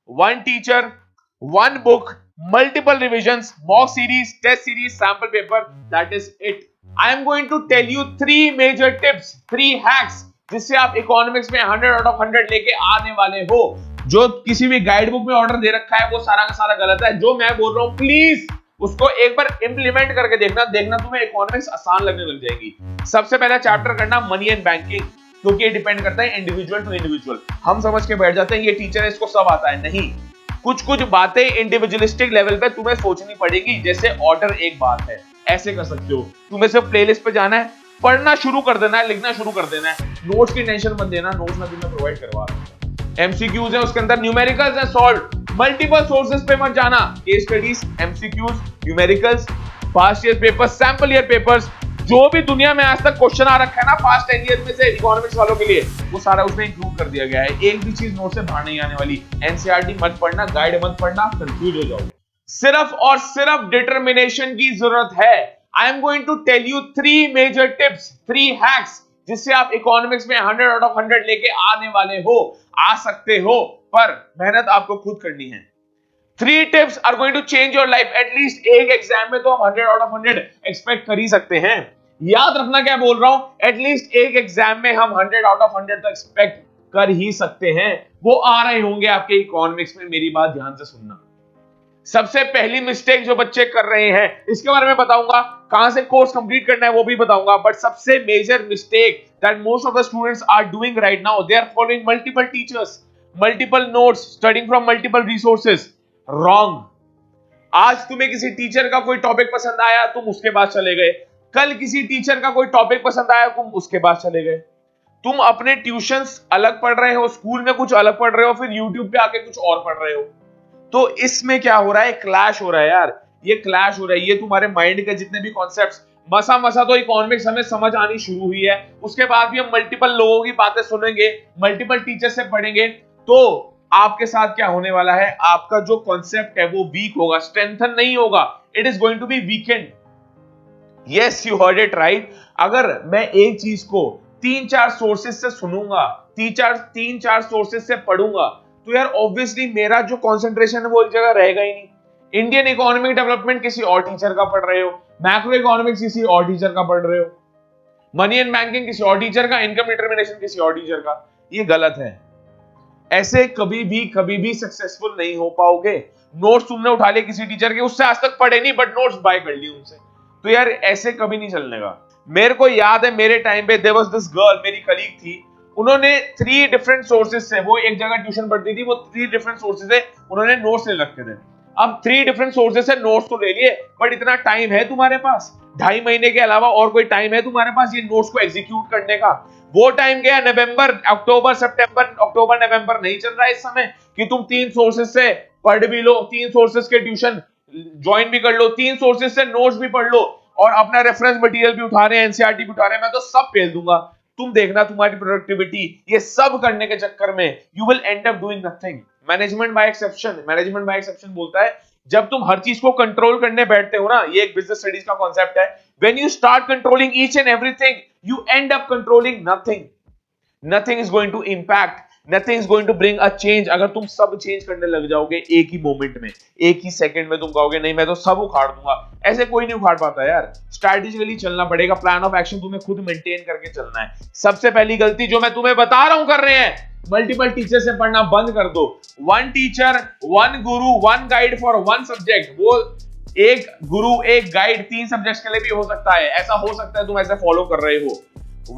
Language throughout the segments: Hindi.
one teacher, one book, multiple revisions, mock series, test series, sample paper. That is it. I am going to tell you three major tips, three hacks जिससे आप इकोनॉमिक्स में 100 आउट ऑफ 100 लेके आने वाले हो। जो किसी भी गाइड बुक में ऑर्डर दे रखा है वो सारा का सारा गलत है। जो मैं बोल रहा हूं प्लीज उसको एक बार इंप्लीमेंट करके देखना तुम्हें इकोनॉमिक्स आसान लगने लग जाएगी। सबसे पहला चैप्टर करना मनी एंड बैंकिंग, क्योंकि ये डिपेंड करता है इंडिविजुअल टू इंडिविजुअल। हम समझ के बैठ जाते हैं ये टीचर है इसको सब आता है, नहीं। कुछ बातें इंडिविजुअलिस्टिक लेवल पे तुम्हें सोचनी पड़ेगी। जैसे ऑर्डर एक बात है, ऐसे कर सकते हो। तुम्हें सिर्फ प्लेलिस्ट पे जाना है, पढ़ना शुरू कर देना है, लिखना शुरू कर देना है। नोट्स की टेंशन मत देना, नोट्स मैं तुम्हें प्रोवाइड करवा रहा हूं। एमसीक्यूज है, उसके अंदर न्यूमेरिकल्स है सॉल्व। मल्टीपल सोर्सेस पे मत जाना। Case studies, MCQs, numericals, past year papers, sample year papers, जो भी दुनिया में आज तक क्वेश्चन आ रखा है ना पास्ट 10 ईयर में से इकोनॉमिक्स वालों के लिए, वो सारा उसमें इंक्लूड कर दिया गया है। एक भी चीज नोट से बाहर नहीं आने वाली। एनसीईआरटी मत पढ़ना, गाइड मत पढ़ना, कंफ्यूज हो जाओगे। सिर्फ और सिर्फ डिटर्मिनेशन की जरूरत है। I am going to tell you 3 major tips, 3 hacks जिससे आप इकोनॉमिक्स में 100 आउट ऑफ 100 लेके आने वाले हो, आ सकते हो, पर मेहनत आपको खुद करनी है। 3 tips are going to change your life. At least एक एग्जाम में तो हम 100 आउट ऑफ 100 एक्सपेक्ट कर ही सकते हैं। याद रखना क्या बोल रहा हूं, एटलीस्ट एक एग्जाम में हम 100 आउट ऑफ 100 तो एक्सपेक्ट कर ही सकते हैं। वो आ रहे होंगे आपके इकोनॉमिक्स में। मेरी बात ध्यान से सुनना। सबसे पहली मिस्टेक जो बच्चे कर रहे हैं, इसके बारे में बताऊंगा, कहां से कोर्स कंप्लीट करना है वो भी बताऊंगा। बट सबसे major mistake that most of the students are doing right now, they are following multiple teachers, multiple notes, studying from multiple resources. Wrong. आज तुम्हें किसी टीचर का कोई टॉपिक पसंद आया, तुम उसके पास चले गए। कल किसी टीचर का कोई टॉपिक पसंद आया, तुम उसके पास चले गए। तुम अपने ट्यूशंस अलग पढ़ रहे हो, स्कूल में कुछ अलग पढ़ रहे हो, फिर यूट्यूब पे आके कुछ और पढ़ रहे हो। तो इसमें क्या हो रहा है, क्लैश हो रहा है यार। ये क्लैश हो रहा है। ये तुम्हारे माइंड के जितने भी कॉन्सेप्ट्स, मसा तो इकोनॉमिक्स हमें समझ आनी शुरू हुई है, उसके बाद भी हम मल्टीपल लोगों की बातें सुनेंगे, मल्टीपल टीचर से पढ़ेंगे, तो आपके साथ क्या होने वाला है, आपका जो कॉन्सेप्ट है वो वीक होगा, स्ट्रेंथन नहीं होगा। It is going to be weakened. Yes, you heard it right. अगर मैं एक चीज को 3-4 सोर्सेज से सुनूंगा, 3-4 सोर्सेज से पढ़ूंगा, तो यार ऑब्वियसली मेरा जो कंसंट्रेशन है वो एक जगह रहेगा ही नहीं। इंडियन इकोनॉमिक डेवलपमेंट किसी और टीचर का पढ़ रहे हो, मैक्रो इकोनॉमिक्स किसी और टीचर का पढ़ रहे हो, मनी एंड बैंकिंग किसी और टीचर का, इनकम डिटरमिनेशन किसी और टीचर का। ये गलत है। ऐसे कभी भी सक्सेसफुल नहीं हो पाओगे। नोट्स तुमने उठा लिए किसी टीचर के, उससे आज तक पढ़े नहीं बट नोट्स बाय कर लिए उनसे, तो यार ऐसे कभी नहीं चलने का। मेरे को याद है मेरे टाइम पे देयर वाज दिस गर्ल, मेरी कलीग थी, उन्होंने 3 डिफरेंट सोर्सेज से, वो एक जगह ट्यूशन पढ़ती थी, वो 3 डिफरेंट सोर्सेज से उन्होंने नोट्स ले रखे थे। अब 3 डिफरेंट सोर्सेज से नोट्स तो ले लिए, बट इतना टाइम है तुम्हारे पास? 2.5 महीने के अलावा और कोई टाइम है तुम्हारे पास ये नोट्स को एग्जीक्यूट करने का? वो टाइम गया नवंबर, अक्टूबर, सितंबर, अक्टूबर नवंबर नहीं चल रहा है इस समय कि तुम 3 सोर्सेज से पढ़ भी लो, 3 सोर्सेज के ट्यूशन ज्वाइन भी कर लो, 3 सोर्सेज से नोट्स भी पढ़ लो और अपना रेफरेंस मटेरियल भी उठा रहे हैं, एनसीईआरटी भी उठा रहे हैं। मैं तो सब फेल दूंगा। तुम देखना तुम्हारी प्रोडक्टिविटी, ये सब करने के चक्कर में you will and up doing nothing. Management by exception बोलता है जब तुम हर चीज को कंट्रोल करने बैठते हो ना, ये एक बिजनेस स्टडीज का कॉन्सेप्ट है, when you start controlling each and everything you end up controlling nothing is going to impact, nothing is going to bring a change. अगर तुम सब चेंज करने लग जाओगे एक ही मोमेंट में, एक ही सेकंड में, तुम कहोगे नहीं मैं तो सब उखाड़ दूंगा, ऐसे कोई नहीं उखाड़ पाता यार। स्ट्रैटेजिकली चलना पड़ेगा, प्लान ऑफ एक्शन तुम्हें खुद मेंटेन करके चलना है। सबसे पहली गलती जो मैं तुम्हें बता रहा हूं कर रहे हैं, मल्टीपल टीचर से पढ़ना बंद कर दो। 1 teacher, 1 Guru, 1 guide for 1 subject. वो एक गुरु, एक गाइड 3 सब्जेक्ट्स के लिए भी हो सकता है। ऐसा हो सकता है तुम ऐसे फॉलो कर रहे हो।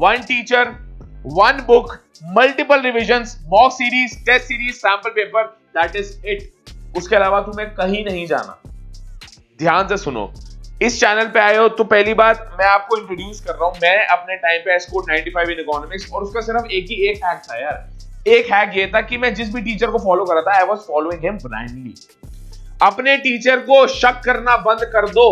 1 teacher, 1 book, multiple revisions, mock series, test series, sample paper, that is it। उसके अलावा तुम्हें कहीं नहीं जाना। ध्यान से सुनो, इस चैनल पे आए हो तो पहली बात मैं आपको इंट्रोड्यूस कर रहा हूं। मैं अपने टाइम पे स्कोर 95 इन इकोनॉमिक्स, और उसका सिर्फ एक हैक था यार। एक हैक ये था कि मैं जिस भी टीचर को फॉलो कर रहा था, I was following him blindly. अपने टीचर को शक करना बंद कर दो।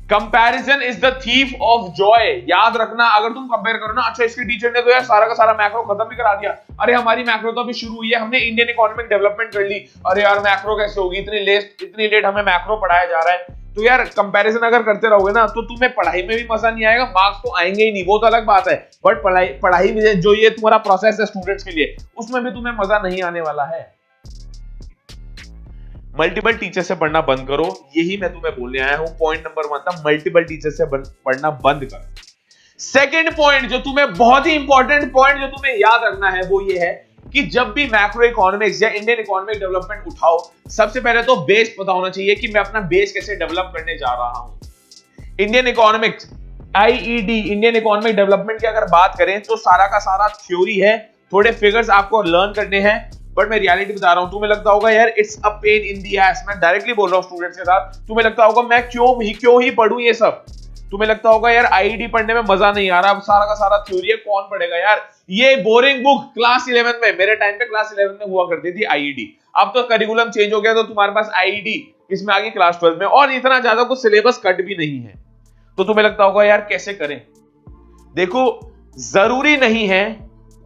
Comparison is the thief of Joy. याद रखना, अगर तुम कंपेयर करो ना, अच्छा इसके टीचर ने तो यार सारा का सारा मैक्रो खत्म भी करा दिया, अरे हमारी मैक्रो तो अभी शुरू हुई है, हमने इंडियन इकोनॉमिक डेवलपमेंट कर ली, अरे यार मैक्रो कैसे होगी, इतनी लेट हमें मैक्रो पढ़ाया जा रहा है। तो यार कंपैरिजन अगर करते रहोगे ना, तो तुम्हें पढ़ाई में भी मजा नहीं आएगा, मार्क्स तो आएंगे ही नहीं, वो तो अलग बात है, बट पढ़ाई में जो ये तुम्हारा प्रोसेस है स्टूडेंट्स के लिए, उसमें भी तुम्हें मजा नहीं आने वाला है। मल्टीपल टीचर से पढ़ना बंद करो, यही मैं तुम्हें बोलने आया हूं। पॉइंट नंबर 1 था मल्टीपल टीचर से पढ़ना बंद करो। सेकंड पॉइंट जो तुम्हें बहुत ही इंपॉर्टेंट पॉइंट जो तुम्हें याद रखना है वो ये है कि जब भी मैक्रो इकोनॉमिक्स या इंडियन इकोनॉमिक डेवलपमेंट उठाओ, सबसे पहले तो बेस पता होना चाहिए कि मैं अपना बेस कैसे डेवलप करने जा रहा हूं। Indian economics IED Indian economic development की अगर बात करें तो सारा का सारा थ्योरी है, थोड़े फिगर्स आपको लर्न करने हैं, बट मैं रियलिटी बता रहा हूं। तुम्हें लगता होगा यार it's a pain in the S, मैं डायरेक्टली बोल रहा हूं स्टूडेंट्स के साथ, तुम्हें लगता होगा मैं क्यों ही पढ़ूं ये सब, तुम्हें लगता होगा यार आईईडी पढ़ने में मजा नहीं आ रहा, सारा का सारा थ्योरी है, कौन पढ़ेगा यार, ये बोरिंग बुक क्लास 11 में, मेरे टाइम पे क्लास 11 में हुआ करती थी आईईडी, अब तो करिकुलम चेंज हो गया तो तुम्हारे पास आईईडी इसमें आ गई क्लास 12 में, और इतना ज्यादा कुछ सिलेबस कट भी नहीं है, तो तुम्हें लगता होगा यार कैसे करें। देखो जरूरी नहीं है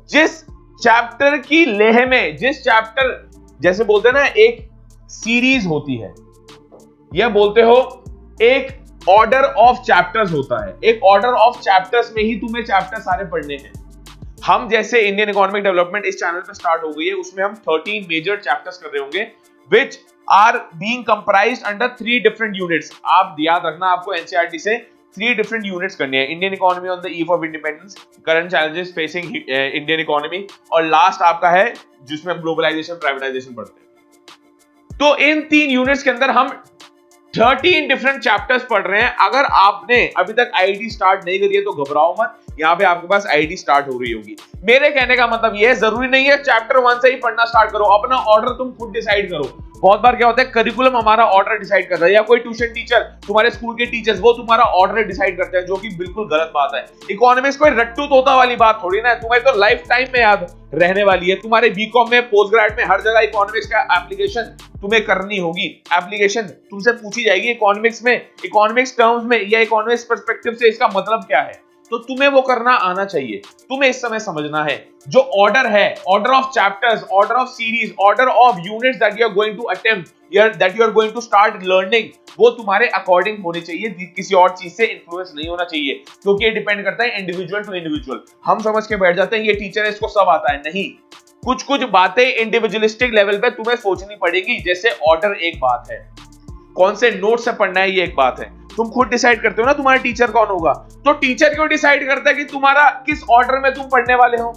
जिस चैप्टर की लेह में, जिस चैप्टर जैसे बोलते हैं ना एक सीरीज होती है, यह बोलते हो एक ऑर्डर ऑफ चैप्टर्स होता है, एक ऑर्डर ऑफ चैप्टर्स में ही तुम्हें चैप्टर सारे पढ़ने हैं। हम जैसे इंडियन इकोनॉमिक डेवलपमेंट इस चैनल पे स्टार्ट हो गई है, उसमें हम 13 मेजर चैप्टर्स कर रहे होंगे which are being comprised under 3 different units। आप याद रखना आपको एनसीईआरटी से 3 different units करनी है, Indian economy on the eve of independence, current challenges facing Indian economy, और लास्ट आपका है जिसमें हम ग्लोबलाइजेशन प्राइवेटाइजेशन पढ़ते हैं। तो इन 3 यूनिट्स के अंदर हम 13 डिफरेंट चैप्टर्स पढ़ रहे हैं। अगर आपने अभी तक आईडी स्टार्ट नहीं करी है तो घबराओ मत, यहाँ पे आपके पास आईडी स्टार्ट हो रही होगी। मेरे कहने का मतलब ये है जरूरी नहीं है चैप्टर 1 से ही पढ़ना स्टार्ट करो, अपना ऑर्डर तुम खुद डिसाइड करो। बहुत बार क्या होता है करिकुलम हमारा ऑर्डर डिसाइड करता है, या कोई ट्यूशन टीचर, तुम्हारे स्कूल के टीचर्स, वो तुम्हारा ऑर्डर डिसाइड करते हैं, जो कि बिल्कुल गलत बात है। इकोनॉमिक्स कोई रट्टू तोता वाली बात थोड़ी ना है, तुम्हें तो लाइफ टाइम में याद रहने वाली है। तुम्हारे बीकॉम में, पोस्ट ग्रेड में, हर जगह इकोनॉमिक्स का एप्लीकेशन तुम्हें करनी होगी। एप्लीकेशन तुमसे पूछी जाएगी इकोनॉमिक्स में, इकोनॉमिक्स टर्म्स में या इकोनॉमिक्स पर्सपेक्टिव से इसका मतलब क्या है, तो तुम्हें वो करना आना चाहिए। तुम्हें इस समय समझना है जो ऑर्डर है, order of chapters, order of series, order of units that you are going to attempt, that you are going to start learning, वो तुम्हारे अकॉर्डिंग होने चाहिए, किसी और चीज से इन्फ्लुएंस नहीं होना चाहिए, क्योंकि ये डिपेंड करता है इंडिविजुअल टू इंडिविजुअल। हम समझ के बैठ जाते हैं ये टीचर है इसको सब आता है, नहीं, कुछ कुछ बातें इंडिविजुअलिस्टिक लेवल पे तुम्हें सोचनी पड़ेगी। जैसे ऑर्डर एक बात है, कौन से नोट से पढ़ना है ये एक बात है, तुम खुद डिसाइड करते हो ना तुम्हारा टीचर कौन होगा, तो टीचर क्यों डिसाइड करता है कि तुम्हारा किस ऑर्डर में तुम पढ़ने वाले हो,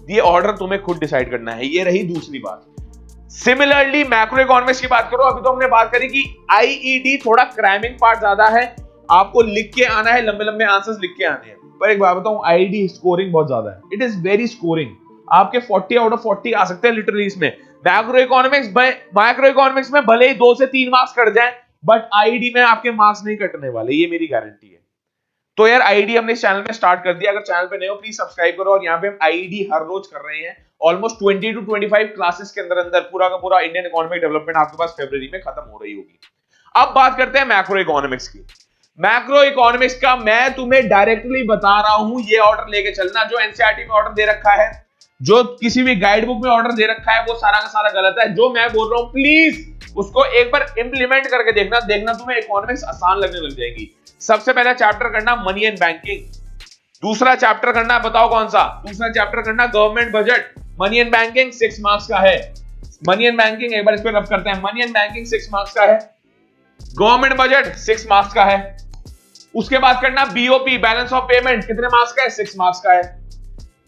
ये ऑर्डर तुम्हें खुद डिसाइड करना है। ये रही दूसरी बात। सिमिलरली मैक्रो इकोनॉमिक्स की बात करो, अभी तो हमने बात करी कि आईईडी थोड़ा क्रैमिंग पार्ट ज्यादा है, आपको लिख के आना है, लंबे लंबे आंसर्स लिख के आने हैं, पर एक बात बताऊं आईईडी स्कोरिंग बहुत ज्यादा है, इट इज वेरी स्कोरिंग, आपके 40 आउट ऑफ 40 आ सकते हैं लिटरली इसमें। मैक्रो इकोनॉमिक्स में भले ही 2 से 3 मार्क्स कट जाए, बट आईडी में आपके मार्क्स नहीं कटने वाले, ये मेरी गारंटी है। तो यार आईडी हमने इस चैनल में स्टार्ट कर दिया, अगर चैनल पे नए हो प्लीज सब्सक्राइब करो, और यहाँ पे हम आईडी हर रोज कर रहे हैं, ऑलमोस्ट 20 to 25 क्लासेस के अंदर पूरा का पूरा इंडियन इकोनॉमिक डेवलपमेंट आपके पास फरवरी में खत्म हो रही होगी। अब बात करते हैं मैक्रो इकोनॉमिक्स की। मैक्रो इकोनॉमिक्स का मैं तुम्हें डायरेक्टली बता रहा हूं, ये ऑर्डर लेके चलना, जो एनसीईआरटी में ऑर्डर दे रखा है, जो किसी भी गाइड बुक में ऑर्डर दे रखा है, वो सारा का सारा गलत है। जो मैं बोल रहा हूं प्लीज उसको एक बार इंप्लीमेंट करके देखना तुम्हें इकोनॉमिक्स आसान लगने लग जाएगी। सबसे पहला चैप्टर करना मनी एंड बैंकिंग, दूसरा चैप्टर करना बताओ कौन सा, दूसरा चैप्टर करना government budget. Money and banking 6 marks का है, मनी एंड बैंकिंग एक बार इस पर रब करते हैं, मनी एंड बैंकिंग 6 मार्क्स का है, गवर्नमेंट बजट 6 मार्क्स का है। उसके बाद करना बीओपी बैलेंस ऑफ पेमेंट, कितने मार्क्स का है, 6 मार्क्स का है।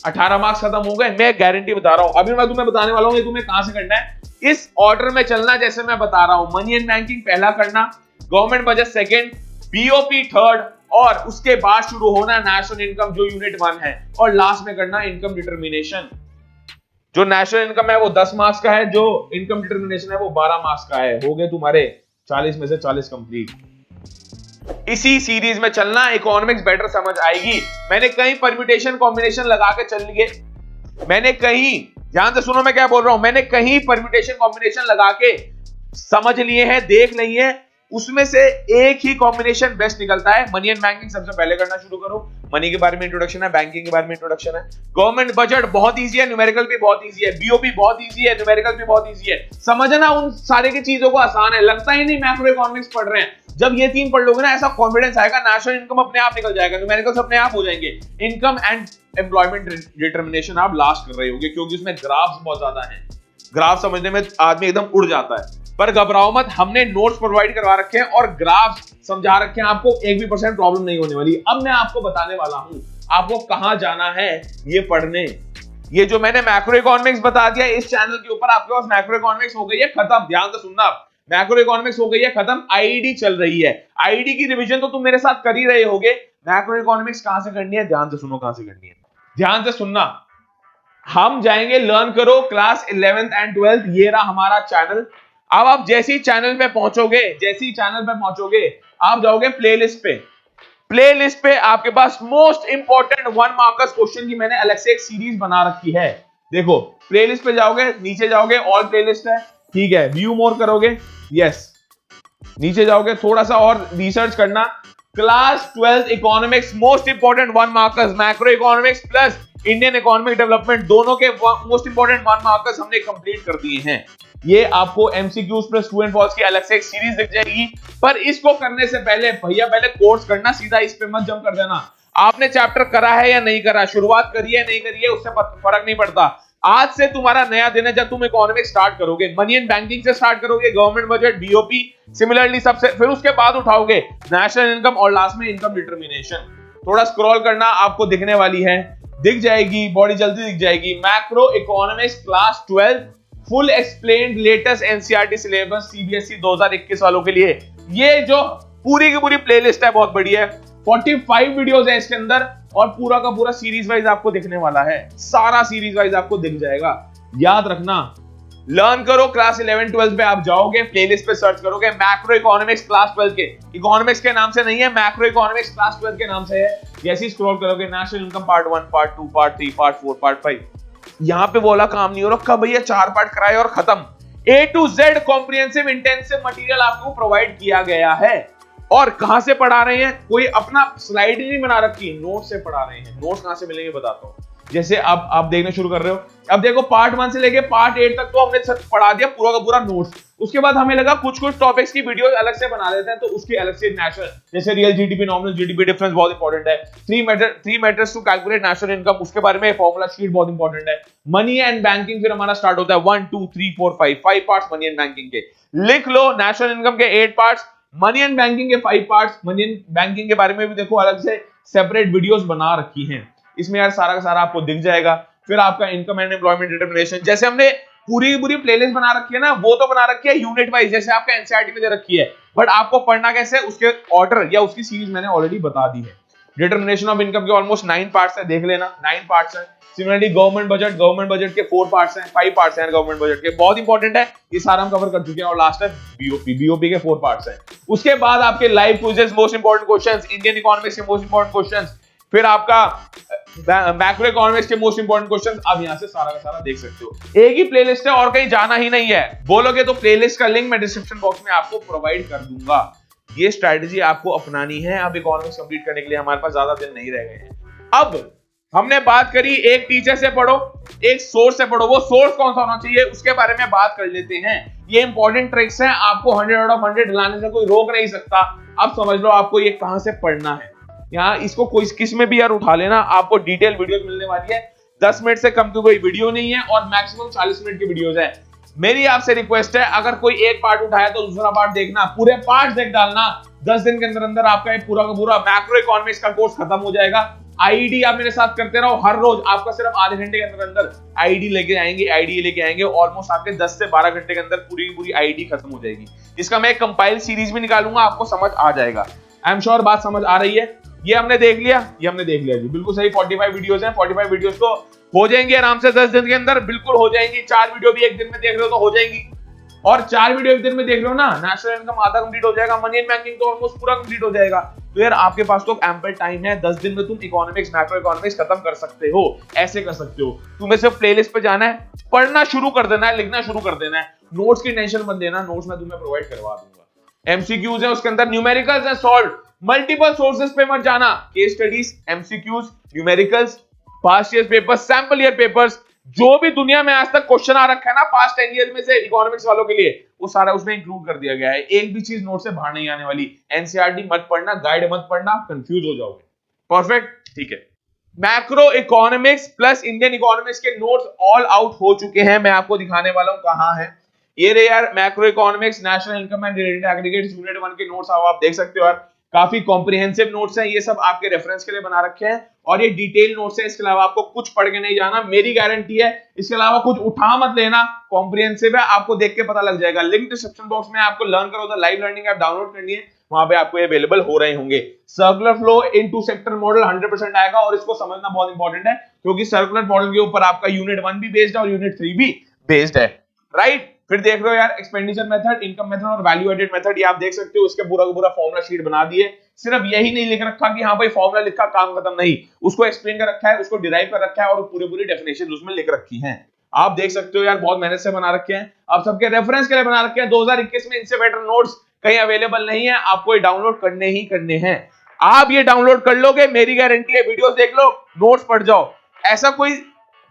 18 मार्क्स खत्म हो गए, मैं गारंटी बता रहा हूं, अभी मैं तुम्हें बताने वाला हूं कि तुम्हें कहां से करना है, इस ऑर्डर में चलना जैसे मैं बता रहा हूं। मनी एंड बैंकिंग पहला करना, government budget second, BOP third, और उसके बाद शुरू होना नेशनल इनकम जो यूनिट 1 है, और लास्ट में करना इनकम डिटर्मिनेशन। जो नेशनल इनकम है वो 10 मार्क्स का है, जो इनकम डिटर्मिनेशन है वो 12 मार्क्स का है। हो गए तुम्हारे 40 में से 40 कंप्लीट। इसी सीरीज में चलना, इकोनॉमिक्स बेटर समझ आएगी। मैंने कई परम्यूटेशन कॉम्बिनेशन लगा के चल लिए, मैंने कहीं, ध्यान से सुनो मैं क्या बोल रहा हूं, मैंने कहीं परम्यूटेशन कॉम्बिनेशन लगा के समझ लिए हैं, देख लिए हैं, उसमें से एक ही कॉम्बिनेशन बेस्ट निकलता है। मनी एंड बैंकिंग सबसे पहले करना शुरू करो, मनी के बारे में इंट्रोडक्शन है, बैंकिंग के बारे में इंट्रोडक्शन है। गवर्नमेंट बजट बहुत इजी है, न्यूमेरिकल भी बहुत इजी है, बीओपी बहुत इजी है, न्यूमेरिकल भी बहुत इजी है। समझना उन सारे की चीजों को आसान है, लगता ही नहीं मैक्रो इकोनॉमिक्स पढ़ रहे हैं। जब ये 3 पढ़ लोगे ना, ऐसा कॉन्फिडेंस आएगा, नेशनल इनकम अपने आप निकल जाएगा, न्यूमेरिकल्स अपने आप हो जाएंगे, इनकम एंड एम्प्लॉयमेंट डिटर्मिनेशन आप लास्ट कर रहे होगे, क्योंकि उसमें ग्राफ्स बहुत ज्यादा हैं, ग्राफ समझने में आदमी एकदम उड़ जाता है। पर घबराओ मत, हमने नोट्स प्रोवाइड करवा रखे हैं और ग्राफ समझा रखे हैं आपको, एक भी परसेंट प्रॉब्लम नहीं होने वाली। अब मैं आपको बताने वाला हूं आपको कहां जाना है ये पढ़ने। ये जो मैंने मैक्रो इकोनॉमिक्स बता दिया इस चैनल के ऊपर, आपके पास मैक्रो इकोनॉमिक्स हो गई है खत्म। ध्यान से सुनना, मैक्रो इकोनॉमिक्स हो गई है खत्म, आईडी चल रही है। आईडी की रिवीजन तो तुम मेरे साथ कर ही रहे होगे, मैक्रो इकोनॉमिक्स कहां से करनी है, ध्यान से सुनो कहां से करनी है, ध्यान से सुनना। हम जाएंगे लर्न करो क्लास 11th एंड 12th, ये रहा हमारा चैनल। अब आप जैसे ही चैनल पे पहुंचोगे, आप जाओगे प्लेलिस्ट पे। प्लेलिस्ट पे आपके पास मोस्ट इंपॉर्टेंट 1 मार्कर्स क्वेश्चन की मैंने अलग से एक सीरीज बना रखी है। देखो प्लेलिस्ट पे जाओगे, नीचे जाओगे, ऑल प्लेलिस्ट है, ठीक है, व्यू मोर करोगे, यस, नीचे जाओगे, थोड़ा सा और रिसर्च करना, class 12th economics most important 1 markers, macro economics plus Indian economic development, दोनों के मोस्ट इंपॉर्टेंट 1 मार्कर्स हमने कंप्लीट कर दिए हैं। ये आपको MCQs plus true and false की अलग से एक सीरीज दिख जाएगी। पर इसको करने से पहले भैया पहले कोर्स करना, सीधा इस पे मत जंप कर देना। आपने चैप्टर करा है या नहीं करा, शुरुआत करी है नहीं करी है, उससे फर्क नहीं पड़ता। आज से तुम्हारा नया दिन है जब तुम इकोनॉमिक्स स्टार्ट करोगे, मनी एंड बैंकिंग से स्टार्ट करोगे, गवर्नमेंट बजट, बीओपी, सिमिलरली सबसे, फिर उसके बाद उठाओगे नेशनल इनकम और लास्ट में इनकम डिटर्मिनेशन। थोड़ा स्क्रॉल करना, आपको दिखने वाली है, दिख जाएगी, बॉडी जल्दी दिख जाएगी, macro economics class 12 full explained latest NCERT syllabus CBSE 2021 वालों के लिए। ये जो पूरी की पूरी प्लेलिस्ट है बहुत बड़ी है, 45 वीडियोस है इसके अंदर और पूरा का पूरा सीरीज वाइज आपको दिखने वाला है, सारा सीरीज वाइज आपको दिख जाएगा। याद रखना, लर्न करो क्लास 11 12 पे आप जाओगे, प्लेलिस्ट पे सर्च करोगे मैक्रो इकोनॉमिक्स क्लास 12 के, इकोनॉमिक्स के नाम से नहीं है, मैक्रो इकोनॉमिक्स क्लास 12 के नाम से है। जैसे ही स्क्रॉल करोगे, national income part 1 part 2 part 3 part 4 part 5, यहां पे बोला काम नहीं हो रहा, कब भैया 4 पार्ट कराए और खत्म। A to Z comprehensive intensive material आपको प्रोवाइड किया गया है। और कहां से पढ़ा रहे हैं, कोई अपना स्लाइड नहीं बना रखी, नोट से पढ़ा रहे हैं। नोट्स कहां से मिलेंगे बताता हूं। जैसे अब आप देखना शुरू कर रहे हो, अब देखो पार्ट 1 से लेके पार्ट 8 तक तो हमने पढ़ा दिया पूरा का पूरा नोट्स। उसके बाद हमें लगा कुछ टॉपिक्स की वीडियो अलग से बना देते हैं, तो उसकी अलग से नेशनल, जैसे real GDP, nominal GDP difference बहुत इंपॉर्टेंट है, three methods to calculate national income, उसके बारे में फॉर्मूला शीट बहुत इंपॉर्टेंट है, मनी एंड बैंकिंग फिर हमारा स्टार्ट होता है 1 2 3 4 5 पार्ट्स मनी एंड बैंकिंग के। लिख लो, नेशनल इनकम के 8 पार्ट्स, मनी एंड बैंकिंग के 5 पार्ट्स। मनी एंड बैंकिंग के बारे में भी देखो अलग से सेपरेट वीडियोस बना रखी हैं, इसमें यार सारा का सारा आपको दिख जाएगा। फिर आपका इनकम एंड एम्प्लॉयमेंट डिटर्मिनेशन, जैसे हमने पूरी प्लेलिस्ट बना रखी है ना, वो तो बना रखी है यूनिट वाइज, जैसे आपका एनसीईआरटी में दे रखी है, बट आपको पढ़ना कैसे, उसके ऑर्डर या उसकी सीरीज मैंने ऑलरेडी बता दी है। डिटर्मिनेशन ऑफ इनकम के ऑलमोस्ट 9 पार्ट्स है, देख लेना 9 पार्ट्स है। सिमिलरली गवर्नमेंट बजट के 4 पार्ट्स हैं, 5 पार्ट्स हैं गवर्नमेंट बजट के, बहुत इंपॉर्टेंट है, ये सारा हम कवर कर चुके हैं। और लास्ट है बीओपी के 4 पार्ट्स हैं। उसके बाद आपके live quizzes, most important questions, Indian economics के मोस्ट इंपॉर्टेंट क्वेश्चंस, फिर आपका मैक्रो इकोनॉमिक्स के मोस्ट इंपॉर्टेंट क्वेश्चंस, आप यहां से सारा का सारा देख सकते हो। एक ही प्लेलिस्ट है और कहीं जाना ही नहीं है। बोलोगे तो प्लेलिस्ट का लिंक मैं डिस्क्रिप्शन बॉक्स में आपको प्रोवाइड कर दूंगा। ये स्ट्रेटजी आपको अपनानी है। अब इकोनॉमिक्स कंप्लीट करने के लिए हमारे पास ज्यादा दिन नहीं रह गए हैं। अब हमने बात करी एक टीचर से पढ़ो, एक सोर्स से पढ़ो, वो सोर्स कौन सा होना चाहिए उसके बारे में बात कर लेते हैं। ये इंपॉर्टेंट ट्रिक्स हैं, आपको 100 आउट ऑफ 100 लाने से कोई रोक नहीं सकता। अब समझ लो आपको ये कहां से पढ़ना है। यहाँ इसको कोई किस में भी यार उठा लेना, आपको डिटेल वीडियो मिलने वाली है। 10 मिनट से कम की कोई वीडियो नहीं है और मैक्सिमम 40 मिनट की वीडियोस है। मेरी आपसे रिक्वेस्ट है, अगर कोई एक पार्ट उठाया तो दूसरा पार्ट देखना, पूरे पार्ट देख डालना। 10 दिन के अंदर अंदर आपका ये पूरा का पूरा मैक्रो इकोनॉमिक्स का कोर्स खत्म हो जाएगा। आईडी आप मेरे साथ करते रहो, हर रोज आपका सिर्फ आधे घंटे के अंदर अंदर आईडी लेके आएंगे। ऑलमोस्ट आपके 10 से 12 घंटे के अंदर पूरी आईडी खत्म हो जाएगी। इसका मैं एक कंपाइल सीरीज भी निकालूंगा, आपको समझ आ जाएगा। आई एम श्योर बात समझ आ रही है। ये हमने देख लिया जी, बिल्कुल सही। 45 वीडियोस हैं, 45 वीडियोस तो हो जाएंगी आराम से 10 दिन के अंदर, बिल्कुल हो जाएंगी। 4 वीडियो भी एक दिन में देख रहे हो तो हो जाएंगी, और 4 वीडियो एक दिन में देख रहे हो ना, नेशनल इनकम आधा कंप्लीट हो जाएगा, मनी एंड बैंकिंग तो ऑलमोस्ट पूरा कंप्लीट हो जाएगा। तो यार आपके पास तो एम्पल टाइम है, 10 दिन में तुम इकोनॉमिक्स, मैक्रो इकोनॉमिक्स खत्म कर सकते हो। ऐसे कर सकते हो, तुम्हें सिर्फ प्लेलिस्ट पे जाना है, पढ़ना शुरू कर देना है, लिखना शुरू कर देना है। नोट्स की टेंशन मत लेना, नोट्स मैं तुम्हें प्रोवाइड करवा दूंगा। एमसीक्यूज है, उसके अंदर न्यूमेरिकल्स है सॉल्व, मल्टीपल सोर्सेस पे मत जाना, case studies, MCQs, numericals, past year papers, sample year papers, जो भी दुनिया में आज तक क्वेश्चन आ रखा है ना पास्ट 10 ईयर में से इकोनॉमिक्स वालों के लिए, वो सारा उसमें इंक्लूड कर दिया गया है। एक भी चीज नोट से बाहर नहीं आने वाली। एनसीईआरटी मत पढ़ना, गाइड मत पढ़ना, कंफ्यूज हो जाओगे। परफेक्ट, ठीक है। Macro economics plus Indian economics के नोट्स ऑल आउट हो चुके हैं, मैं आपको दिखाने वाला हूं कहां है। ये रहे यार macro economics national income and related aggregates unit 1 के नोट्स आप देख सकते हो यार, काफी कॉम्प्रिहेंसिव नोट्स हैं, ये सब आपके रेफरेंस के लिए बना रखे हैं और ये डिटेल नोट्स है। इसके अलावा आपको कुछ पढ़ के नहीं जाना, मेरी गारंटी है। इसके अलावा कुछ उठा मत लेना, कॉम्प्रिहेंसिव है, आपको देख के पता लग जाएगा। लिंक डिस्क्रिप्शन बॉक्स में आपको लर्न करो the live learning app download करनी है, वहां पे आपको ये अवेलेबल हो रहे होंगे। Circular flow in two sector model 100% आएगा और इसको समझना बहुत इंपॉर्टेंट है क्योंकि सर्कुलर मॉडल के ऊपर आपका यूनिट 1 भी बेस्ड है और यूनिट 3 भी बेस्ड है, राइट। फिर देख रहे हो यार एक्सपेंडिचर मेथड, इनकम मेथड और वैल्यू एडेड मेथड, ये आप देख सकते हो। इसके पूरा का पूरा फॉर्मुला शीट बना दिए। सिर्फ यही नहीं लिख रखा कि हाँ भाई फॉर्मुला लिखा काम खत्म, नहीं, उसको एक्सप्लेन कर रखा है, उसको डिराइव कर रखा है और पूरी डेफिनेशन उसमें लिख रखी है। आप देख सकते हो यार बहुत मेहनत से बना रखे हैं, आप सबके रेफरेंस के लिए बना रखे हैं। 2021 में इनसे बेटर नोट्स कहीं अवेलेबल नहीं है, आपको ये डाउनलोड करने ही करने हैं। आप ये डाउनलोड कर लोगे, मेरी गारंटी है, वीडियोस देख लो, नोट्स पढ़ जाओ। ऐसा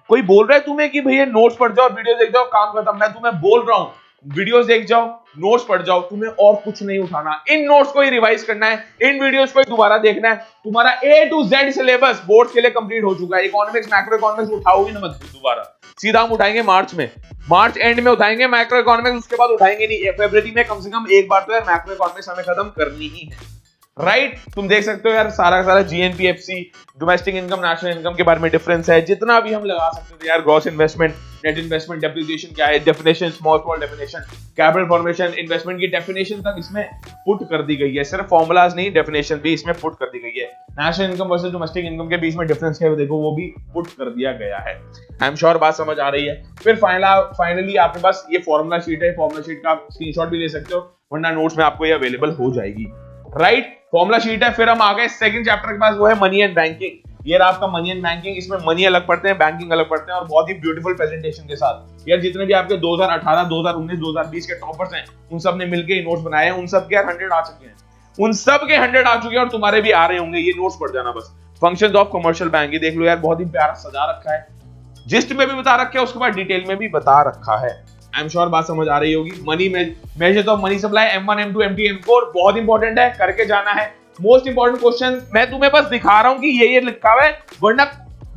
कोई बोल रहा है तुम्हें कि भैया नोट्स पढ़ जाओ, वीडियोस देख जाओ, काम खत्म, मैं तुम्हें बोल रहा हूं वीडियोस देख जाओ, नोट्स पढ़ जाओ, तुम्हें और कुछ नहीं उठाना। इन नोट्स को ही रिवाइज करना है, इन वीडियोस को ही दोबारा देखना है। तुम्हारा A to Z syllabus board के लिए कंप्लीट हो चुका है। इकोनॉमिक्स मैक्रो इकोनॉमिक्स उठाओगे ना मत दोबारा, सीधा हम उठाएंगे मार्च में, मार्च एंड में उठाएंगे मैक्रो इकोनॉमिक्स, उसके बाद उठाएंगे नहीं। फरवरी में कम से कम एक बार तो यार मैक्रो इकोनॉमिक्स हमें खत्म करनी ही है, राइट। तुम देख सकते हो यार सारा जीएनपीएफसी, डोमेस्टिक इनकम, नेशनल इनकम के बारे में डिफरेंस है, जितना भी हम लगा सकते थे यार। Gross investment, net investment, depreciation क्या है, definition, small definition, capital formation, investment की डेफिनेशन तक इसमें पुट कर दी गई है। सिर्फ फॉर्मुलाज नहीं, डेफिनेशन भी इसमें पुट कर दी गई है। National income versus domestic income के बीच में डिफरेंस क्या है देखो, वो भी पुट कर दिया गया है। आई एम श्योर बात समझ आ रही है। फिर फाइनली आपके पास ये फॉर्मुला शीट है, फॉर्मुला शीट का आप स्क्रीनशॉट भी ले सकते हो, वरना नोट्स में आपको ये अवेलेबल हो जाएगी, राइट। फॉर्मुला शीट है। फिर हम आ गए सेकंड चैप्टर के पास, वो है मनी एंड बैंकिंग। ये रहा आपका मनी एंड बैंकिंग। इसमें मनी अलग पढ़ते हैं, बैंकिंग अलग पढ़ते हैं और बहुत ही ब्यूटीफुल प्रेजेंटेशन के साथ। यार जितने भी आपके 2018, 2019, 2020 के टॉपर्स हैं, उन सब ने मिलकर नोट्स बनाए हैं। उन सब के 100 आ चुके हैं, उन सब के 100 आ चुके हैं और तुम्हारे भी आ रहे होंगे। ये नोट्स पढ़ जाना बस। फंक्शंस ऑफ कमर्शियल बैंक, ये देख लो यार, बहुत ही प्यारा सजा रखा है, जिस्ट में भी बता रखा है, उसके बाद डिटेल में भी बता रखा है। आई एम श्योर बात समझ आ रही होगी। Money measure of money supply, M1, M2, M3, M4 बहुत इंपॉर्टेंट है, करके जाना है। मोस्ट इंपॉर्टेंट क्वेश्चन मैं तुम्हें बस दिखा रहा हूं कि ये लिखा हुआ है, वरना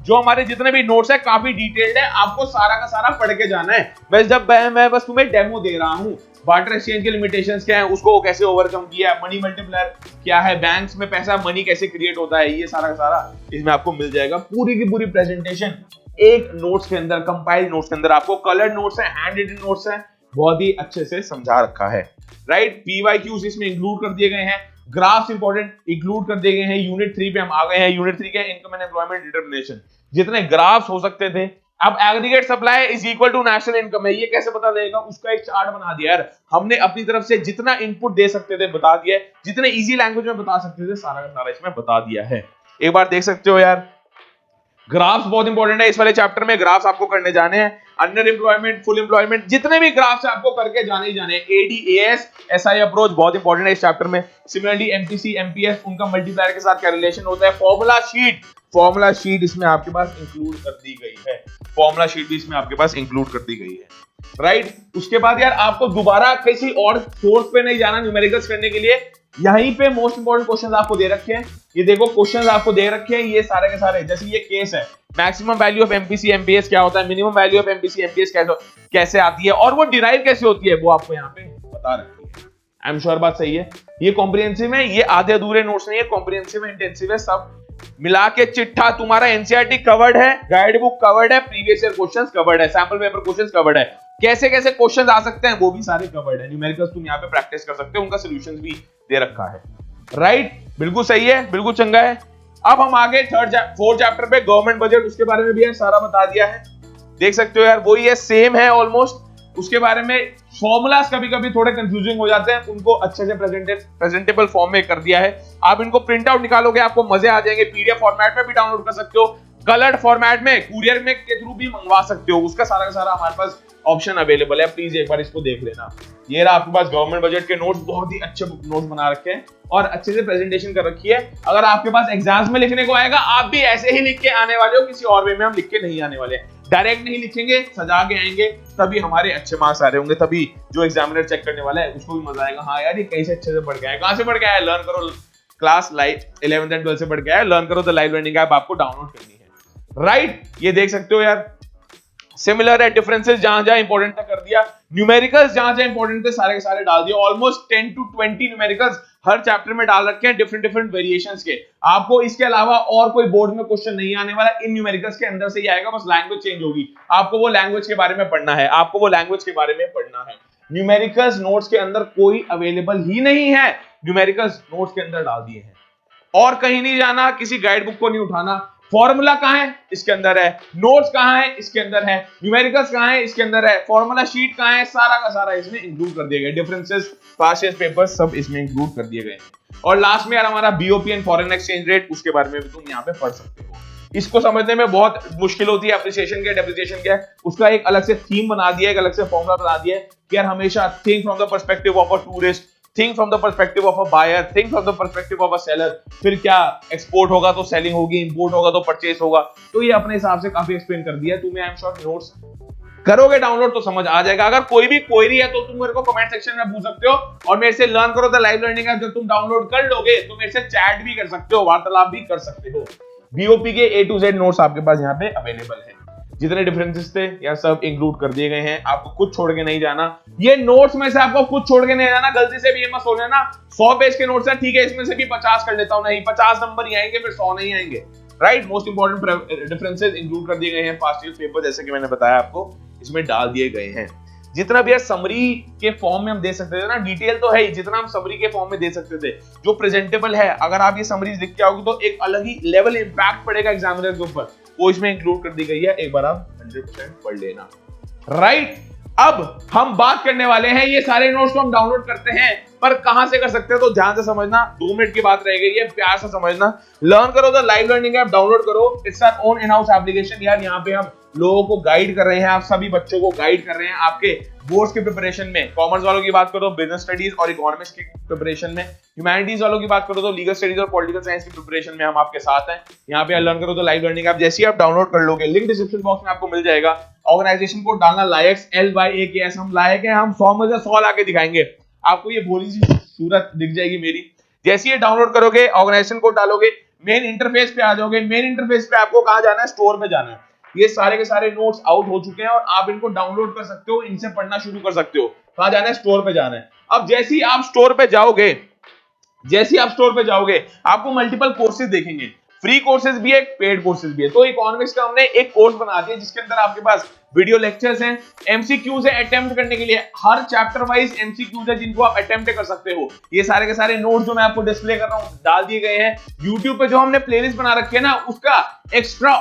जो हमारे जितने भी नोट्स है काफी डिटेल्ड है, आपको सारा का सारा पढ़ के जाना है। मैं बस तुम्हें डेमो दे रहा हूं। बार्टर एक्सचेंज के लिमिटेशंस क्या है, उसको कैसे ओवरकम किया, मनी मल्टीप्लायर क्या है, बैंक्स में पैसा मनी कैसे क्रिएट होता है, ये सारा का सारा इसमें आपको मिल जाएगा। पूरी की पूरी प्रेजेंटेशन एक नोट्स के अंदर, कंपाइल्ड नोट्स के अंदर, आपको कलर्ड नोट्स है, हैंड रिटन नोट्स है, बहुत ही अच्छे से समझा रखा है, राइट। PYQs इसमें इंक्लूड कर दिए गए हैं, ग्राफ्स इंपॉर्टेंट इंक्लूड कर दिए गए हैं। यूनिट 3 पे हम आ गए हैं। यूनिट 3 के इनकम एंड एम्प्लॉयमेंट डिटरमिनेशन, जितने ग्राफ्स हो सकते थे। अब aggregate supply is equal to national income है, ये कैसे पता लगेगा, उसका एक चार्ट बना दिया यार हमने अपनी तरफ से। जितना इनपुट दे सकते थे बता दिया है, जितने इजी लैंग्वेज में बता सकते थे सारा का सारा इसमें बता दिया है। एक बार देख सकते हो यार, ग्राफ्स बहुत इंपॉर्टेंट है। इस वाले चैप्टर में ग्राफ्स आपको करने जाने हैं। अंडर एम्प्लॉयमेंट, फुल एम्प्लॉयमेंट, जितने भी ग्राफ्स आपको करके जाने ही जाने हैं। ADAS SI अप्रोच बहुत इंपॉर्टेंट है इस चैप्टर में। सिमिलरली MPC MPS, उनका मल्टीप्लायर के साथ क्या रिलेशन होता है। फॉर्मूला शीट इसमें आपके पास इंक्लूड कर दी गई है। फॉर्मूला शीट भी इसमें आपके पास इंक्लूड कर दी गई है, राइट। उसके बाद यार आपको दोबारा किसी और सोर्स पे नहीं जाना न्यूमेरिकल्स करने के लिए। यहीं पे मोस्ट इंपोर्टेंट क्वेश्चंस आपको दे रखे हैं। ये देखो क्वेश्चंस आपको दे रखे हैं, ये सारे के सारे। जैसे ये केस है, maximum value of MPC MPS क्या होता है, minimum value of MPC MPS कैसे आती है और वो डिराइव कैसे होती है, वो आपको यहाँ पे बता रखी है। आई एम श्योर बात सही है। ये कॉम्प्रिहेंसिव है, ये आधे अधूरे नोट्स नहीं है, कॉम्प्रिहेंसिव है, इंटेंसिव है, सब मिला के चिट्ठा तुम्हारा। NCERT कवर्ड है, गाइड बुक कवर्ड है, प्रीवियस ईयर क्वेश्चंस कवर्ड है, सैंपल पेपर क्वेश्चंस कवर्ड है, कैसे कैसे क्वेश्चंस आ सकते हैं वो भी सारे कवर्ड है। न्यूमेरिकल्स तुम यहाँ पे प्रैक्टिस कर सकते हो, उनका सॉल्यूशंस भी दे रखा है, राइट। बिल्कुल सही है, बिल्कुल चंगा है। अब हम आगे फोर्थ चैप्टर पे गवर्नमेंट बजट, उसके बारे में भी है सारा बता दिया है। देख सकते हो यार, वही है, सेम है ऑलमोस्ट। उसके बारे में फॉर्मूलाज कभी कभी थोड़े कंफ्यूजिंग हो जाते हैं, उनको अच्छे से प्रेजेंटेबल फॉर्म में कर दिया है। आप इनको प्रिंट आउट निकालोगे, आपको मजे आ जाएंगे। PDF फॉर्मेट में भी डाउनलोड कर सकते हो, कलर्ड फॉर्मेट में, कुरियर में के थ्रू भी मंगवा सकते हो। उसका सारा का सारा हमारे पास ऑप्शन अवेलेबल है, प्लीज एक बार इसको देख लेना। ये रहा आपके पास गवर्नमेंट बजट के नोट्स, बहुत ही अच्छे नोट्स बना रखे हैं और अच्छे से प्रेजेंटेशन कर रखी है। अगर आपके पास एग्जाम्स में लिखने को आएगा, आप भी ऐसे ही लिख के आने वाले हो, किसी और वे में हम लिख के नहीं आने वाले। डायरेक्ट नहीं लिखेंगे, सजा के आएंगे, तभी हमारे अच्छे मार्क्स आ रहे होंगे, तभी जो एग्जामिनर चेक करने वाला है उसको भी मजा आएगा। हाँ यार, ये कैसे अच्छे से पढ़ के आया, कहां से पढ़ के आया, लर्न करो class live 11th and 12th से पढ़ के आया, लर्न करो द लाइव लर्निंग ऐप आपको डाउनलोड करनी है, राइट। ये देख सकते हो यार, सिमिलर है, डिफरेंसेस जहां जहां इंपॉर्टेंट था कर दिया, न्यूमेरिकल्स जहां जहां इंपॉर्टेंट थे सारे के सारे डाल दिए। Almost 10 to 20 numericals her chapter में डाल रखे हैं, डिफरेंट डिफरेंट वेरिएशंस के। आपको इसके अलावा और कोई बोर्ड में क्वेश्चन नहीं आने वाला, इन न्यूमेरिकल्स के अंदर से ही आएगा, बस लैंग्वेज चेंज होगी। आपको वो लैंग्वेज के बारे में पढ़ना है, आपको वो लैंग्वेज के बारे में पढ़ना है। न्यूमेरिकल्स नोट्स के अंदर कोई अवेलेबल ही नहीं है, न्यूमेरिकल्स नोट्स के अंदर डाल दिए हैं। और कहीं नहीं जाना, किसी गाइड बुक को नहीं उठाना। फॉर्मूला कहां है? इसके अंदर है। नोट्स कहां है? इसके अंदर है। न्यूमेरिकल्स कहां है? इसके अंदर है। फॉर्मूला शीट कहां है? सारा का सारा इसमें इंक्लूड कर दिए गए। डिफरेंसेस, पास्ट ईयर पेपर्स सब इसमें इंक्लूड कर दिए गए हैं। और लास्ट में यार हमारा BOP and foreign exchange rate, उसके बारे में भी तुम यहाँ पे पढ़ सकते हो। इसको समझने में बहुत मुश्किल होती है, अप्रिसिएशन क्या डेप्रिसिएशन क्या है, उसका एक अलग से थीम बना दिया है, एक अलग से फॉर्मूला बना दिया है कि यार हमेशा think from the perspective of a tourist, think from the perspective of a buyer, think from the perspective of a seller. फिर क्या एक्सपोर्ट होगा तो सेलिंग होगी, इंपोर्ट होगा तो परचेस होगा। तो ये अपने हिसाब से काफी एक्सप्लेन कर दिया है। तुम्हें आई एम श्योर नोट्स करोगे डाउनलोड तो समझ आ जाएगा। अगर कोई भी क्वेरी है तो तुम मेरे को कमेंट सेक्शन में पूछ सकते हो, और मेरे से लर्न करो द लाइव लर्निंग ऐप जब तुम डाउनलोड कर लोगे तो मेरे से चैट भी कर सकते हो, वार्तालाप भी कर सकते हो। बीओपी के A to Z नोट्स आपके पास यहाँ पे अवेलेबल है। जितने डिफरेंसेस थे यार सब इंक्लूड कर दिए गए हैं, आपको कुछ छोड़ के नहीं जाना। ये नोट्स में से आपको कुछ छोड़ के नहीं जाना, गलती से भी ये मत सोचना ना 100 पेज के नोट्स है ठीक है इसमें से भी 50 कर लेता हूं, नहीं 50 नंबर ही आएंगे, फिर 100 नहीं आएंगे। Right, most important differences include कर दिए गए हैं। पास्ट ईयर पेपर जैसे कि मैंने बताया आपको इसमें डाल दिए गए हैं। जितना भी समरी के फॉर्म में हम दे सकते थे ना, डिटेल तो है ही, जितना हम समरी के फॉर्म में दे सकते थे जो प्रेजेंटेबल है, अगर आप ये समरीज लिख के आओगे तो एक अलग ही लेवल इंपैक्ट पड़ेगा एग्जामिनर के ऊपर, वो इसमें इंक्लूड कर दी गई है। एक बार आप 100% पढ़ लेना। राइट, अब हम बात करने वाले हैं, ये सारे नोट्स तो हम डाउनलोड करते हैं पर कहां से कर सकते हैं, तो ध्यान से समझना, 2 मिनट की बात रह गई है, प्यार से समझना। लर्न करो the live learning app download करो, it's our own in house application. यार यहाँ पे हम लोगों को गाइड कर रहे हैं, आप सभी बच्चों को गाइड कर रहे हैं आपके बोर्ड्स के प्रिपरेशन में। कॉमर्स वालों की बात करो बिजनेस स्टडीज और इकोनॉमिक्स की प्रिपरेशन में, ह्यूमैनिटीज वालों की बात करो तो लीगल स्टडीज और पॉलिटिकल साइंस की प्रिपरेशन में हम आपके साथ हैं। यहाँ पे लर्न करो तो लाइव लर्निंग ऐप जैसे ही आप डाउनलोड कर लोगे, लिंक डिस्क्रिप्शन बॉक्स में आपको मिल जाएगा। ऑर्गेनाइजेशन कोड डालना लायक्स LYAKS, हम लायक हैं, हम 100 में से 100 लाके दिखाएंगे आपको। ये भोली सी सूरत दिख जाएगी मेरी। जैसे ही डाउनलोड करोगे, ऑर्गेनाइजेशन कोड डालोगे, मेन इंटरफेस पे आ जाओगे। मेन इंटरफेस पे आपको कहां जाना है? स्टोर पे जाना है। ये सारे के सारे नोट्स आउट हो चुके हैं और आप इनको डाउनलोड कर सकते हो, इनसे पढ़ना शुरू कर सकते हो। कहां जाना है? स्टोर पे जाना है। अब जैसे ही आप स्टोर पे जाओगे, आपको मल्टीपल कोर्सेज देखेंगे, फ्री कोर्सेज भी है, पेड कोर्सेज भी है। तो इकोनॉमिक्स का हमने एक कोर्स बना दिया जिसके अंदर आपके पास वीडियो लेक्चर्स हैं, एमसीक्यूज है अटेम्प्ट करने के लिए, हर चैप्टर वाइज एमसीक्यूज है जिनको आप अटेम्प्ट कर सकते हो। ये सारे के सारे नोट्स जो मैं आपको डिस्प्ले कर रहा हूं डाल दिए गए हैं। यूट्यूब पे जो हमने प्लेलिस्ट बना रखी है ना, उसका एक्स्ट्रा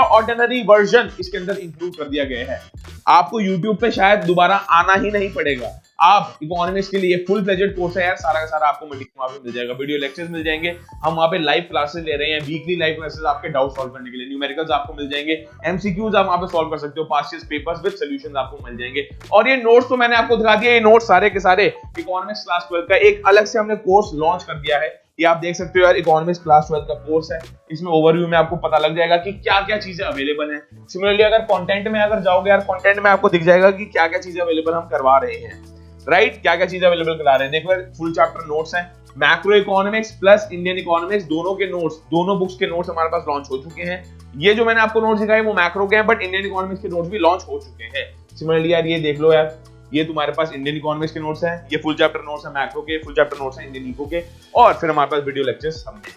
ऑर्डिनरी वर्जन इसके अंदर इंक्लूड कर दिया गया है। आपको यूट्यूब पे शायद दोबारा आना ही नहीं पड़ेगा। आप इकोनॉमिक्स के लिए फुल फ्लेजेड कोर्स है यार, सारा का सारा आपको मटेरियल वहां पे मिल जाएगा, वीडियो लेक्चर्स मिल जाएंगे, हम वहां पे लाइव क्लासेस ले रहे हैं, वीकली लाइव क्लासेस आपके डाउट सॉल्व करने के लिए, न्यूमेरिकल्स आपको मिल जाएंगे, एमसीक्यूज आप वहां पे सॉल्व कर सकते हो, past year papers with solutions आपको मिल जाएंगे। और ये नोट्स तो मैंने आपको दिखा दिया, ये नोट्स सारे के सारे इकोनॉमिक्स क्लास 12 का एक अलग से हमने कोर्स लॉन्च कर दिया है। ये आप देख सकते हो यार, इकोनॉमिक्स क्लास 12 का कोर्स है। इसमें ओवरव्यू में आपको पता लग जाएगा कि क्या क्या चीजें अवेलेबल हैं। सिमिलरली अगर कंटेंट में अगर जाओगे यार, कंटेंट में आपको दिख जाएगा कि क्या क्या चीजें अवेलेबल हम करवा रहे हैं। राइट, क्या क्या चीजें अवेलेबल करा रहे हैं। देखो यार, फुल चैप्टर नोट्स हैं, macro economics plus Indian economics, दोनों के नोट्स, दोनों बुक्स के नोट्स हमारे पास लॉन्च हो चुके हैं। ये जो मैंने आपको नोट्स दिखाए वो मैक्रो के हैं, बट इंडियन इकोनॉमिक्स के नोट्स भी लॉन्च हो चुके हैं। सिमिलरली यार ये देख लो यार, ये तुम्हारे पास इंडियन इकोनॉमिक्स के नोट्स हैं, ये फुल चैप्टर नोट्स है मैक्रो के, फुल चैप्टर नोट्स है इंडियन इको के, और फिर हमारे पास वीडियो लेक्चर्स हमने हैं।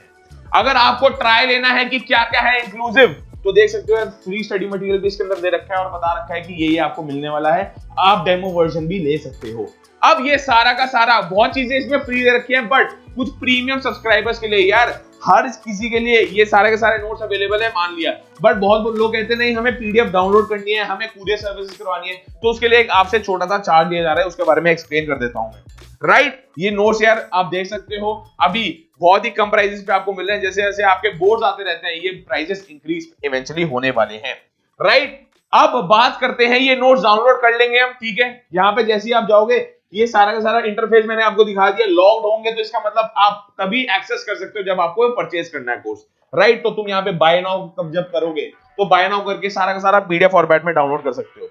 अगर आपको ट्राई लेना है कि क्या क्या है इंक्लूसिव, तो देख सकते हो यार, फ्री स्टडी मटेरियल भी इसके अंदर दे रखा है और बता रखा है कि ये आपको मिलने वाला है, आप डेमो वर्जन भी ले सकते हो। अब ये सारा का सारा बहुत चीजें इसमें फ्री दे रखी हैं, बट कुछ प्रीमियम सब्सक्राइबर्स के लिए यार, हर किसी के लिए ये सारे के सारे नोट्स अवेलेबल है मान लिया, बट बहुत लोग कहते नहीं हमें पीडीएफ डाउनलोड करनी है, हमें कूरियर सर्विसेज करवानी है, तो उसके लिए एक आपसे छोटा सा चार्ज लिया जा रहा है, उसके बारे में एक्सप्लेन कर देता हूं मैं। राइट, ये नोट्स यार आप देख सकते हो अभी बहुत ही कम प्राइसेस पे आपको मिल रहे हैं। जैसे जैसे आपके बोर्ड्स आते रहते हैं, ये प्राइसेस इंक्रीज इवेंचुअली होने वाले हैं। राइट, अब बात करते हैं, ये नोट्स डाउनलोड कर लेंगे हम, ठीक है। यहाँ पे जैसे ही आप जाओगे, ये सारा का सारा इंटरफेस मैंने आपको दिखा दिया। लॉग्ड होंगे तो इसका मतलब आप तभी एक्सेस कर सकते हो जब आपको परचेज करना है कोर्स। राइट, तो तुम यहाँ पे बाय नाउ जब करोगे तो बाय नाउ करके सारा का सारा पीडीएफ फॉर्मेट में डाउनलोड कर सकते हो।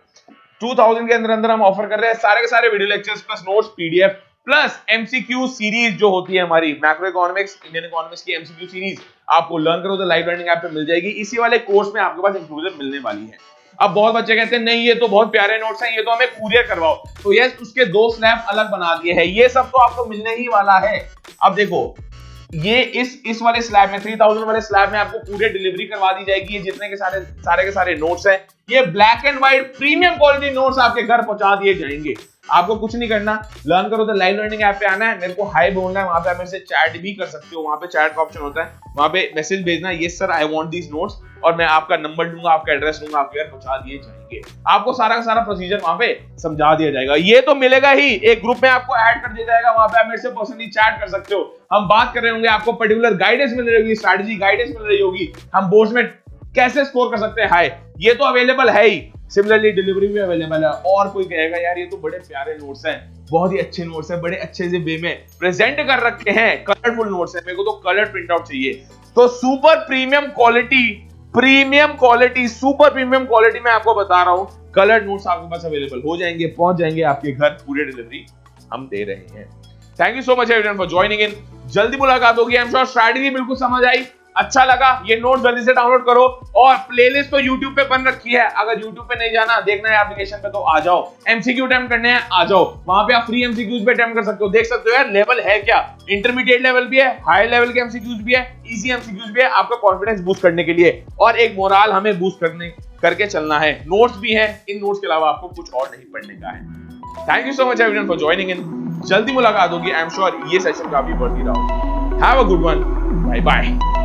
2000 के अंदर अंदर हम ऑफर कर रहे हैं सारे के सारे video lectures plus notes, PDF plus MCQ series जो होती है हमारी मैक्रो इकोनॉमिक्स, इंडियन इकोनॉमिक्स की एमसीक्यू सीरीज आपको लर्न करो तो लाइव लर्निंग ऐप पे मिल जाएगी। इसी वाले कोर्स में आपके पास इंक्लूसिव मिलने वाली है। अब बहुत बच्चे कहते हैं नहीं ये तो बहुत प्यारे नोट्स हैं, ये तो हमें कुरियर करवाओ, तो यस उसके 2 स्लैब अलग बना दिए हैं। ये सब तो आपको मिलने ही वाला है। अब देखो ये इस वाले स्लैब में 3000 वाले स्लैब में आपको पूरे डिलीवरी करवा दी जाएगी। ये जितने के सारे नोट्स हैं, ये black and white premium quality notes आपके घर पहुंचा दिए जाएंगे। आपको कुछ नहीं करना, लर्न करो तो लाइव लर्निंग ऐप पे आना है, मेरे को हाई बोलना है, वहां पे आप मेरे से चैट भी कर सकते हो, वहां पे चैट का ऑप्शन होता है, वहां पे मैसेज भेजना है yes sir I want these notes, और मैं आपका नंबर दूंगा, आपका एड्रेस दूंगा, आपके घर पहुंचा दिए जाएंगे। आपको सारा का सारा प्रोसीजर वहां पे समझा दिया जाएगा। ये तो मिलेगा ही, एक ग्रुप में आपको ऐड कर दिया जाएगा, वहां पे आप मेरे से पर्सनली चैट कर सकते हो, हम बात कर रहे होंगे, आपको पर्टिकुलर गाइडेंस मिल रही होगी, स्ट्रेटजी गाइडेंस मिल रही होगी, हम बोर्ड्स में कैसे स्कोर कर सकते हैं हाई, ये तो अवेलेबल है ही। सिमिलरली डिलीवरी भी अवेलेबल है। और कोई कहेगा यार ये तो बड़े प्यारे नोट्स हैं, बहुत ही अच्छे नोट्स हैं, बड़े अच्छे से वे में प्रेजेंट कर रखे हैं, कलरफुल नोट्स हैं, मेरे को तो कलर प्रिंट आउट चाहिए। तो super premium quality super premium quality में आपको बता रहा हूं, कलर नोट्स आपके पास अवेलेबल हो जाएंगे, पहुंच जाएंगे आपके घर, पूरे डिलीवरी हम दे रहे हैं। Thank you so much everyone for joining in. जल्दी मुलाकात होगी। आई एम श्योर स्ट्रैटेजी बिल्कुल समझ आई, अच्छा लगा, ये नोट जल्दी से डाउनलोड करो। और प्लेलिस्ट तो YouTube पे बन रखी है, अगर YouTube पे नहीं जाना, देखना है एप्लीकेशन पे, तो आ जाओ। MCQ अटेम्प्ट करने हैं, आ जाओ, वहां पे आप फ्री MCQs पे अटेम्प्ट कर सकते हो। देख सकते हो यार लेवल है क्या, इंटरमीडिएट लेवल भी है, हाई लेवल के MCQs भी है, इजी MCQs भी है, आपका कॉन्फिडेंस बूस्ट करने के लिए, और एक मोरल हमें बूस्ट करके चलना है। नोट्स भी है, इन नोट्स के अलावा आपको कुछ और नहीं पढ़ने का है। Thank you so much everyone for joining in. जल्दी मुलाकात होगी, आई एम श्योर ये सेशन काफी बढ़ती रहा। Have a good one, bye bye.